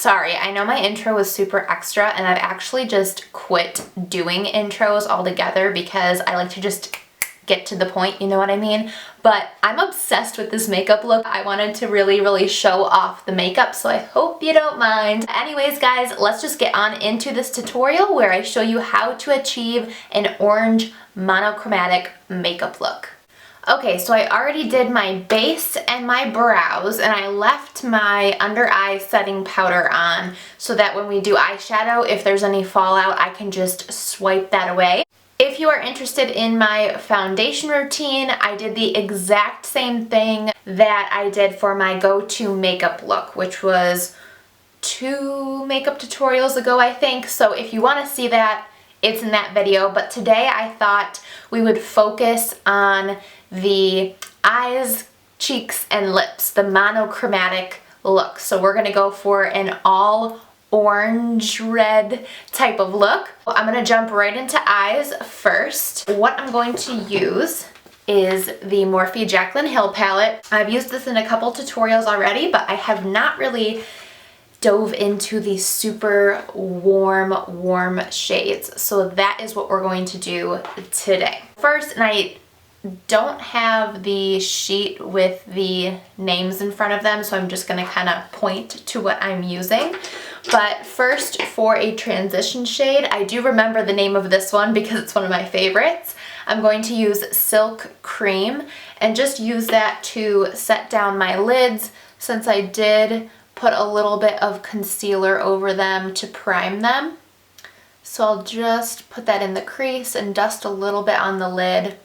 Sorry, I know my intro was super extra and I've actually just quit doing intros altogether because I like to just get to the point, you know what I mean? But I'm obsessed with this makeup look. I wanted to really show off the makeup, so I hope you don't mind. Anyways, guys, let's just get on into this tutorial where I show you how to achieve an orange monochromatic makeup look. Okay, so I already did my base and my brows, and I left my under eye setting powder on so that when we do eyeshadow, if there's any fallout, I can just swipe that away. If you are interested in my foundation routine, I did the exact same thing that I did for my go-to makeup look, which was 2 makeup tutorials ago, I think. So if you want to see that, it's in that video. But today I thought we would focus on the eyes, cheeks, and lips, the monochromatic look. So we're gonna go for an all orange red type of look. I'm gonna jump right into eyes first. What I'm going to use is the Morphe Jaclyn Hill palette. I've used this in a couple tutorials already, but I have not really dove into the super warm shades. So that is what we're going to do today. First, and I don't have the sheet with the names in front of them, so I'm just gonna kind of point to what I'm using. But first, for a transition shade, I do remember the name of this one because it's one of my favorites. I'm going to use Silk Cream and just use that to set down my lids, since I did put a little bit of concealer over them to prime them. So I'll just put that in the crease and dust a little bit on the lid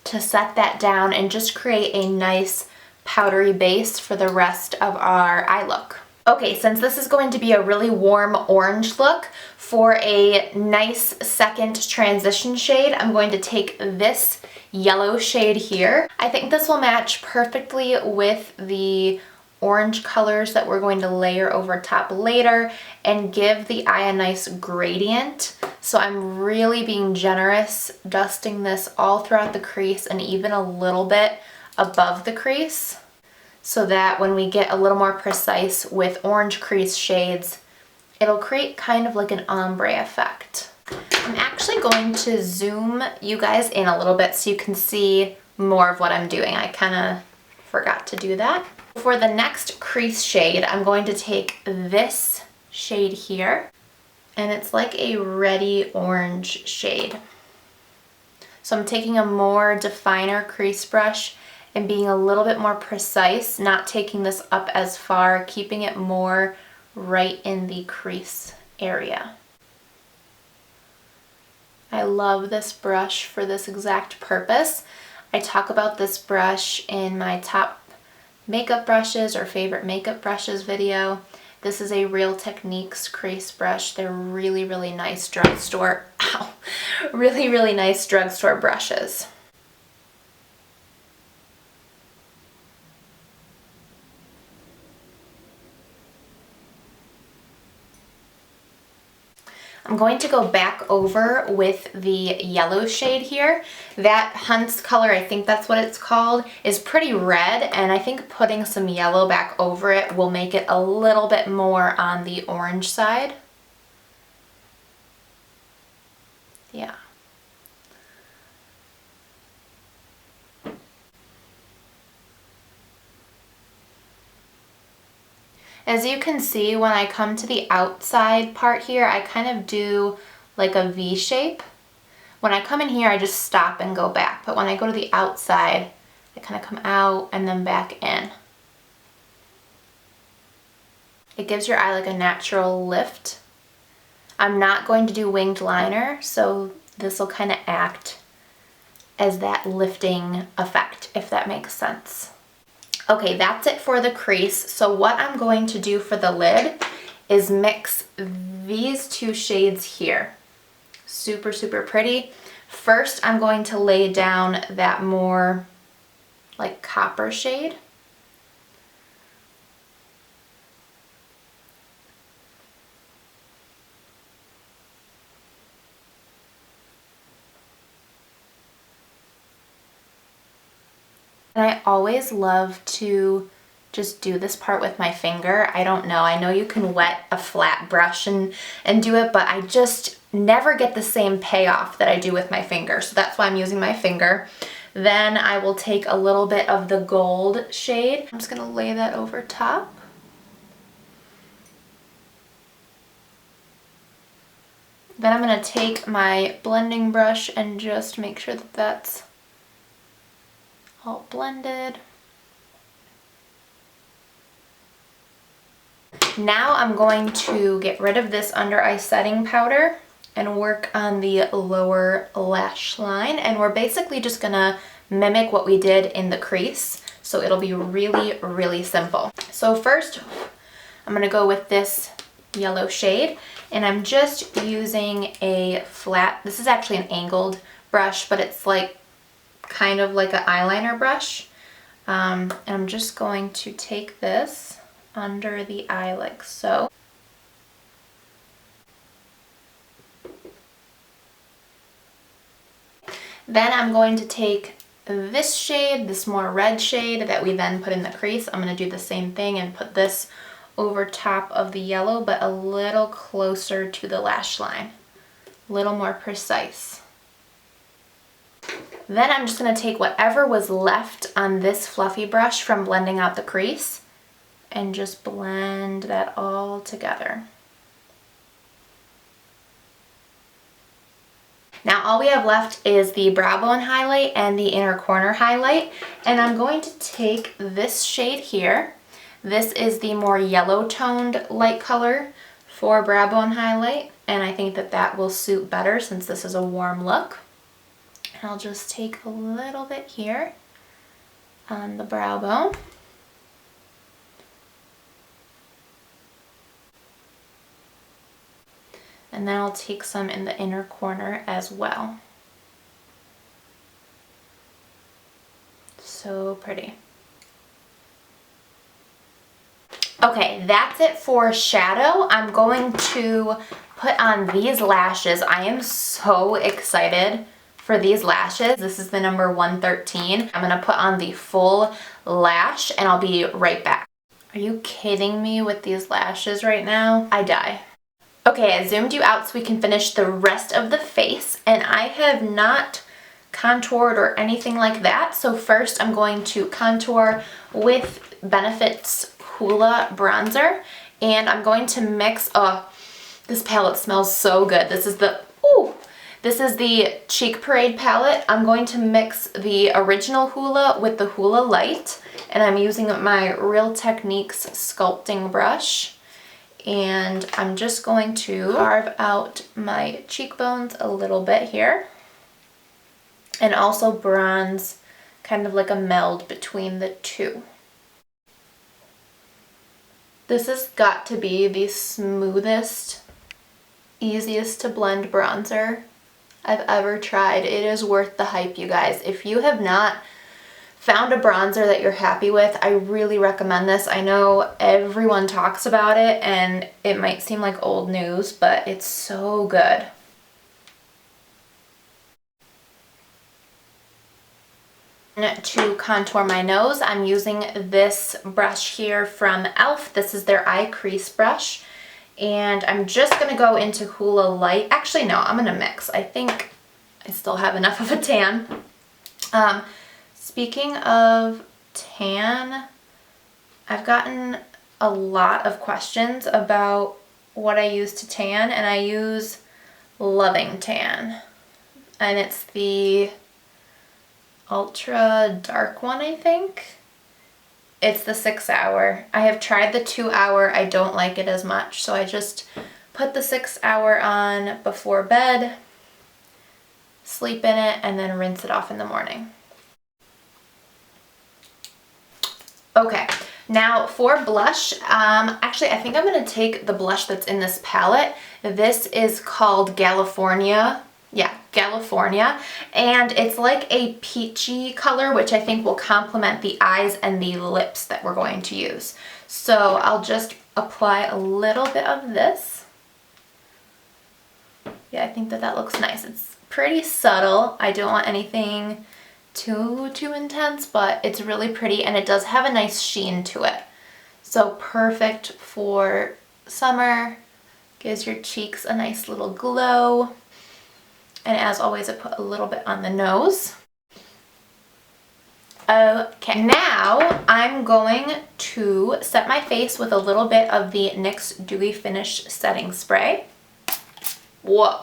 to set that down and just create a nice powdery base for the rest of our eye look. Okay, since this is going to be a really warm orange look, for a nice second transition shade, I'm going to take this yellow shade here. I think this will match perfectly with the orange colors that we're going to layer over top later and give the eye a nice gradient. So I'm really being generous, dusting this all throughout the crease and even a little bit above the crease, so that when we get a little more precise with orange crease shades, it'll create kind of like an ombre effect. I'm actually going to zoom you guys in a little bit so you can see more of what I'm doing. I kind of forgot to do that. For the next crease shade, I'm going to take this shade here, and it's like a reddy orange shade. So I'm taking a more definer crease brush and being a little bit more precise, not taking this up as far, keeping it more right in the crease area. I love this brush for this exact purpose. I talk about this brush in my top makeup brushes or favorite makeup brushes video. This is a Real Techniques crease brush. They're really nice drugstore, really nice drugstore brushes. I'm going to go back over with the yellow shade here. That Hunt's color, I think that's what it's called, is pretty red, and I think putting some yellow back over it will make it a little bit more on the orange side. Yeah. As you can see, when I come to the outside part here, I kind of do like a V shape. When I come in here, I just stop and go back. But when I go to the outside, I kind of come out and then back in. It gives your eye like a natural lift. I'm not going to do winged liner, so this will kind of act as that lifting effect, if that makes sense. Okay, that's it for the crease. So what I'm going to do for the lid is mix these 2 shades here. Super pretty. First, I'm going to lay down that more like copper shade. And I always love to just do this part with my finger. I don't know. I know you can wet a flat brush and do it, but I just never get the same payoff that I do with my finger. So that's why I'm using my finger. Then I will take a little bit of the gold shade. I'm just gonna lay that over top. Then I'm gonna take my blending brush and just make sure that that's all blended. Now I'm going to get rid of this under eye setting powder and work on the lower lash line, and we're basically just gonna mimic what we did in the crease, so it'll be really, really simple. So first I'm gonna go with this yellow shade, and I'm just using a flat, this is actually an angled brush, but it's like kind of like an eyeliner brush, and I'm just going to take this under the eye like so. Then I'm going to take this shade, this more red shade that we then put in the crease. I'm going to do the same thing and put this over top of the yellow, but a little closer to the lash line, a little more precise. Then I'm just going to take whatever was left on this fluffy brush from blending out the crease and just blend that all together. Now all we have left is the brow bone highlight and the inner corner highlight, and I'm going to take this shade here. This is the more yellow toned light color for brow bone highlight, and I think that that will suit better since this is a warm look. And I'll just take a little bit here on the brow bone. And then I'll take some in the inner corner as well. So pretty. Okay, that's it for shadow. I'm going to put on these lashes. I am so excited for these lashes. This is the number 113. I'm gonna put on the full lash and I'll be right back. Are you kidding me with these lashes right now? I die. Okay, I zoomed you out so we can finish the rest of the face, and I have not contoured or anything like that. So first I'm going to contour with Benefit's Hoola bronzer, and I'm going to mix, this palette smells so good. This is the Cheek Parade palette. I'm going to mix the original Hoola with the Hoola Light, and I'm using my Real Techniques sculpting brush. And I'm just going to carve out my cheekbones a little bit here and also bronze, kind of like a meld between the two. This has got to be the smoothest, easiest to blend bronzer I've ever tried. It is worth the hype, you guys. If you have not found a bronzer that you're happy with, I really recommend this. I know everyone talks about it and it might seem like old news, but it's so good. To contour my nose, I'm using this brush here from e.l.f. This is their eye crease brush, and I'm just gonna go into Hoola Light. Actually, no, I'm gonna mix. I think I still have enough of a tan. Speaking of tan, I've gotten a lot of questions about what I use to tan, and I use Loving Tan, and it's the ultra dark one, I think. It's the 6 hour. I have tried the 2 hour. I don't like it as much, so I just put the 6 hour on before bed, sleep in it, and then rinse it off in the morning. Okay, now for blush, actually I think I'm going to take the blush that's in this palette. This is called Galafornia. Yeah, Galafornia, and it's like a peachy color, which I think will complement the eyes and the lips that we're going to use. So I'll just apply a little bit of this. Yeah, I think that looks nice. It's pretty subtle. I don't want anything too intense, but it's really pretty, and it does have a nice sheen to it. So perfect for summer, gives your cheeks a nice little glow. And as always, I put a little bit on the nose. Okay, now I'm going to set my face with a little bit of the NYX Dewy Finish Setting Spray. Whoa.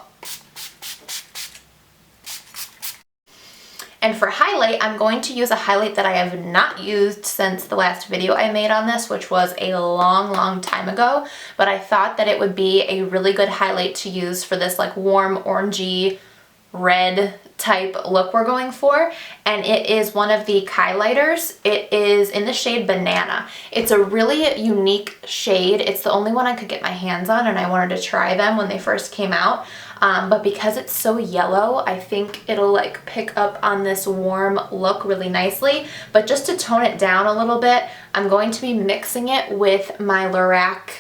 And for highlight, I'm going to use a highlight that I have not used since the last video I made on this, which was a long time ago. But I thought that it would be a really good highlight to use for this like warm orangey red type look we're going for, and it is one of the Kylighters. It is in the shade Banana. It's a really unique shade. It's the only one I could get my hands on, and I wanted to try them when they first came out. But because it's so yellow, I think it'll like pick up on this warm look really nicely. But just to tone it down a little bit, I'm going to be mixing it with my Lorac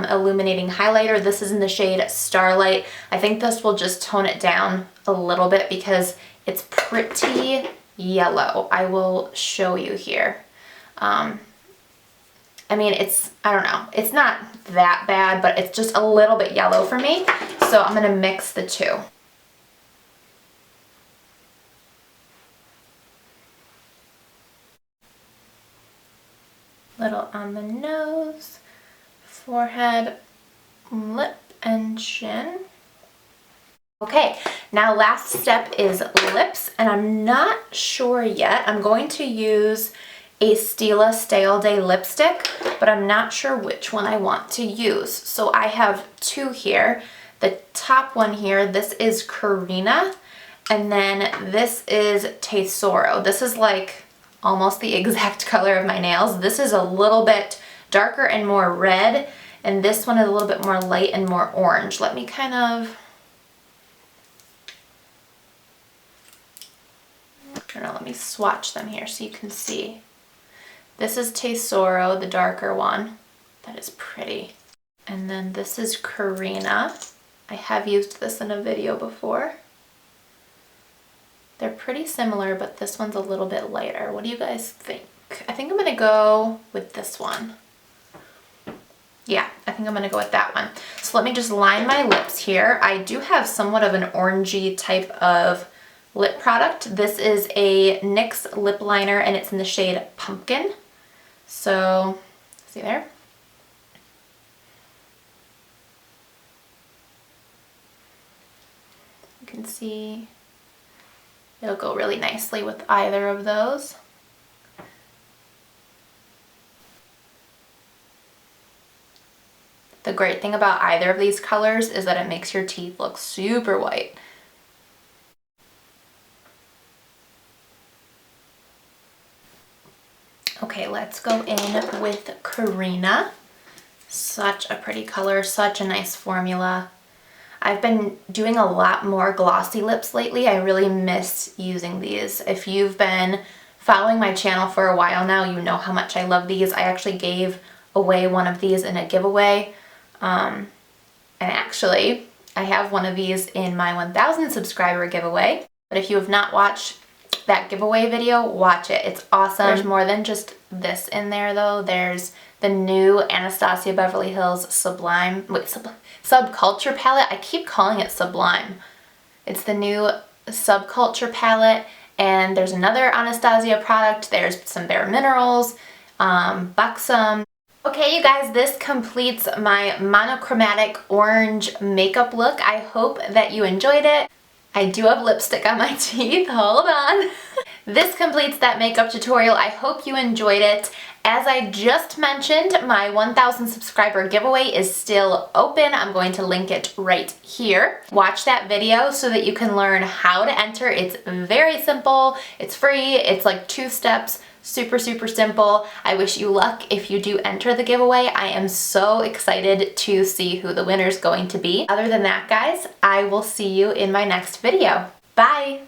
illuminating highlighter. This is in the shade Starlight. I think this will just tone it down a little bit because it's pretty yellow. I will show you here. I mean, I don't know, it's not that bad, but it's just a little bit yellow for me. So I'm gonna mix the two. Little on the nose, forehead, lip, and chin. Okay, now last step is lips, and I'm not sure yet. I'm going to use a Stila Stay All Day lipstick, but I'm not sure which one I want to use. So I have two here. The top one here, this is Karina, and then this is Tesoro. This is like almost the exact color of my nails. This is a little bit darker and more red, and this one is a little bit more light and more orange. Let me kind of, I don't know, let me swatch them here so you can see. This is Tesoro, the darker one. That is pretty. And then this is Karina. I have used this in a video before. They're pretty similar, but this one's a little bit lighter. What do you guys think? I think I'm gonna go with this one. Yeah, I think I'm gonna go with that one. So let me just line my lips here. I do have somewhat of an orangey type of lip product. This is a NYX lip liner, and it's in the shade Pumpkin. So, see there? You can see it'll go really nicely with either of those. The great thing about either of these colors is that it makes your teeth look super white. Okay, let's go in with Karina. Such a pretty color, such a nice formula. I've been doing a lot more glossy lips lately. I really miss using these. If you've been following my channel for a while now, you know how much I love these. I actually gave away one of these in a giveaway. And actually, I have one of these in my 1,000 subscriber giveaway. But if you have not watched that giveaway video, watch it. It's awesome. There's more than just this in there though. There's the new Anastasia Beverly Hills Subculture palette. I keep calling it Sublime. It's the new Subculture palette, and there's another Anastasia product. There's some Bare Minerals, Buxom. Okay, you guys, this completes my monochromatic orange makeup look. I hope that you enjoyed it. I do have lipstick on my teeth, hold on. This completes that makeup tutorial. I hope you enjoyed it. As I just mentioned, my 1,000 subscriber giveaway is still open. I'm going to link it right here. Watch that video so that you can learn how to enter. It's very simple, it's free, it's like 2 steps. Super simple. I wish you luck if you do enter the giveaway. I am so excited to see who the winner's going to be. Other than that, guys, I will see you in my next video. Bye!